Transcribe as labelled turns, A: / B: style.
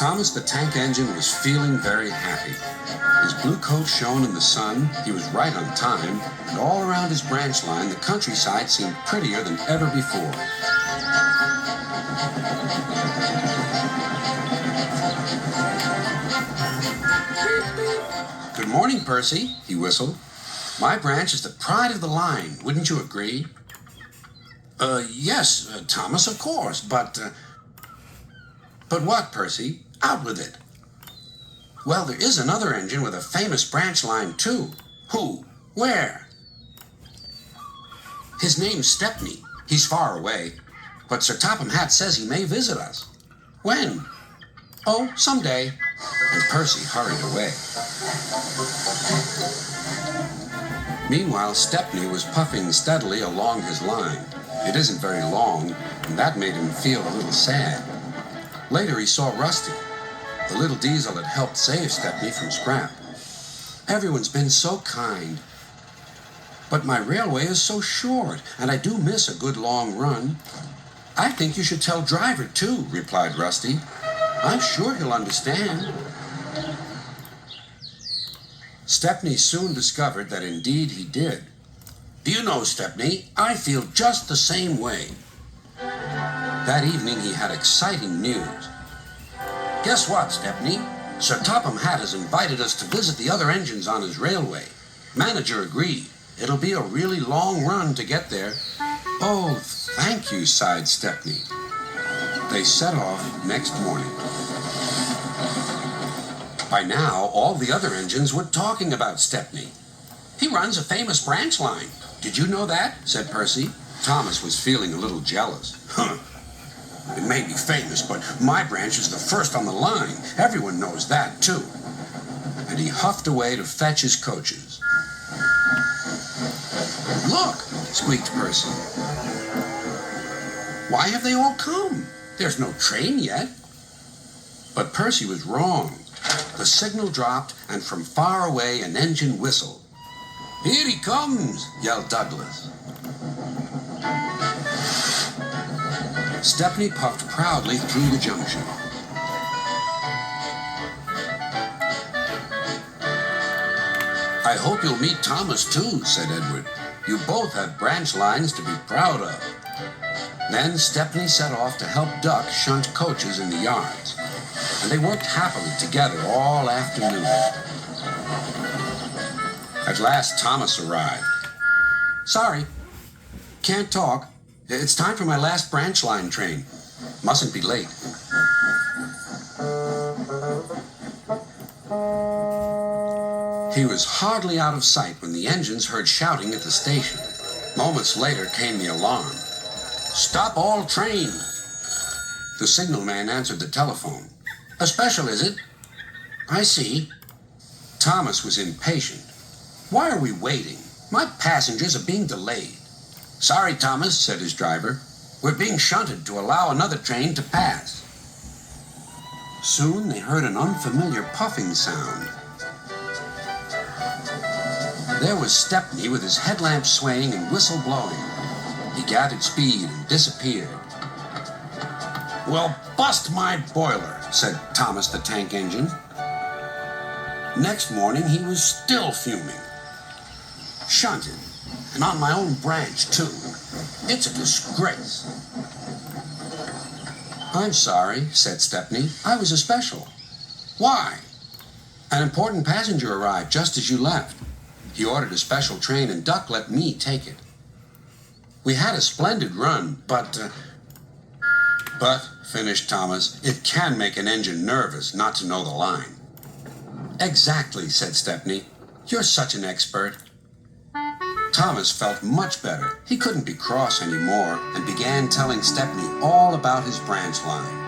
A: Thomas the Tank Engine was feeling very happy. His blue coat shone in the sun, he was right on time, and all around his branch line the countryside seemed prettier than ever before. "Good morning, Percy," he whistled. "My branch is the pride of the line, wouldn't you agree?" Yes, Thomas, of course, but what, Percy? Out with it." "Well, there is another engine with a famous branch line, too." "Who? Where?" "His name's Stepney. He's far away, but Sir Topham Hatt says he may visit us." "When?" "Oh, someday." And Percy hurried away. Meanwhile, Stepney was puffing steadily along his line. It isn't very long, and that made him feel a little sad. Later he saw Rusty. The little diesel had helped save Stepney from scrap. "Everyone's been so kind. But my railway is so short, and I do miss a good long run." "I think you should tell Driver, too," replied Rusty. "I'm sure he'll understand." Stepney soon discovered that indeed he did. "Do you know, Stepney, I feel just the same way." That evening he had exciting news. "Guess what, Stepney? Sir Topham Hatt has invited us to visit the other engines on his railway. Manager agreed. It'll be a really long run to get there." "Oh, thank you," sighed Stepney. They set off next morning. By now, all the other engines were talking about Stepney. "He runs a famous branch line. Did you know that?" said Percy. Thomas was feeling a little jealous. "Huh. It may be famous, but my branch is the first on the line. Everyone knows that, too." And he huffed away to fetch his coaches. "Look," squeaked Percy. "Why have they all come? There's no train yet." But Percy was wrong. The signal dropped, and from far away an engine whistled. "Here he comes," yelled Douglas. Stepney puffed proudly through the junction. "I hope you'll meet Thomas, too," said Edward. "You both have branch lines to be proud of." Then Stepney set off to help Duck shunt coaches in the yards, and they worked happily together all afternoon. At last Thomas arrived. "Sorry, can't talk. It's time for my last branch line train. Mustn't be late." He was hardly out of sight when the engines heard shouting at the station. Moments later came the alarm. "Stop all train." The signalman answered the telephone. "A special, is it?" "I see." Thomas was impatient. "Why are we waiting? My passengers are being delayed." "Sorry, Thomas," said his driver. "We're being shunted to allow another train to pass." Soon they heard an unfamiliar puffing sound. There was Stepney with his headlamp swaying and whistle blowing. He gathered speed and disappeared. "Well, bust my boiler," said Thomas the Tank Engine. Next morning he was still fuming. "Shunted, and on my own branch, too. It's a disgrace." "I'm sorry," said Stepney. "I was a special." "Why?" "An important passenger arrived just as you left. He ordered a special train, and Duck let me take it. We had a splendid run, but, finished Thomas, "it can make an engine nervous not to know the line." "Exactly," said Stepney. "You're such an expert." Thomas felt much better. He couldn't be cross anymore and began telling Stepney all about his branch line.